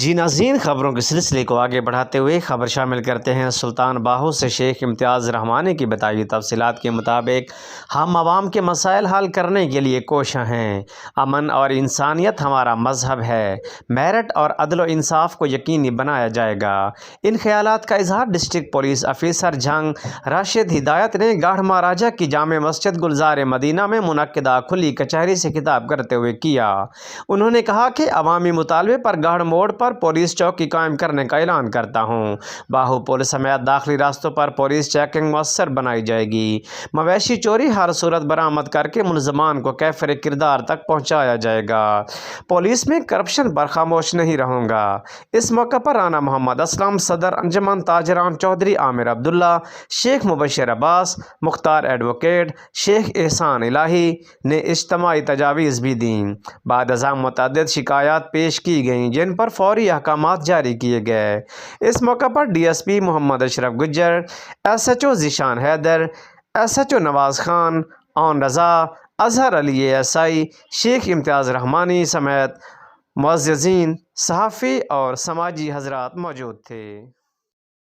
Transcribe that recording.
جی ناظرین، خبروں کے سلسلے کو آگے بڑھاتے ہوئے خبر شامل کرتے ہیں سلطان باہو سے شیخ امتیاز رحمانی کی بتائی تفصیلات کے مطابق ہم عوام کے مسائل حل کرنے کے لیے کوشاں ہیں۔ امن اور انسانیت ہمارا مذہب ہے۔ میرٹ اور عدل و انصاف کو یقینی بنایا جائے گا۔ ان خیالات کا اظہار ڈسٹرکٹ پولیس آفیسر جنگ راشد ہدایت نے گاڑھ مہاراجہ کی جامع مسجد گلزار مدینہ میں منعقدہ کھلی کچہری سے خطاب کرتے ہوئے کیا۔ انہوں نے کہا کہ عوامی مطالبے پر گاڑھ موڑ پر پولیس چوکی قائم کرنے کا اعلان کرتا ہوں۔ باہو پل سمیت داخلی راستوں پر پولیس چیکنگ مؤثر بنائی جائے گی۔ مویشی چوری ہر صورت برآمد کر کے ملزمان کو کیفر کردار تک پہنچایا جائے گا۔ پولیس میں کرپشن پر خاموش نہیں رہوں گا۔ اس موقع پر رانا محمد اسلم، صدر انجمن تاجران چودھری عامر عبداللہ، شیخ مبشر عباس، مختار ایڈوکیٹ، شیخ احسان الہی نے اجتماعی تجاویز بھی دیں۔ بعد ازاں متعدد شکایات پیش کی گئیں جن پر فوری احکامات جاری کیے گئے۔ اس موقع پر D S P Muhammad Ashraf Gujjar, S H O Zeeshan Haider, S H O Nawaz Khan, Aun Raza, Azhar Ali A S I, Sheikh Imtiaz رحمانی سمیت معززین، صحافی اور سماجی حضرات موجود تھے۔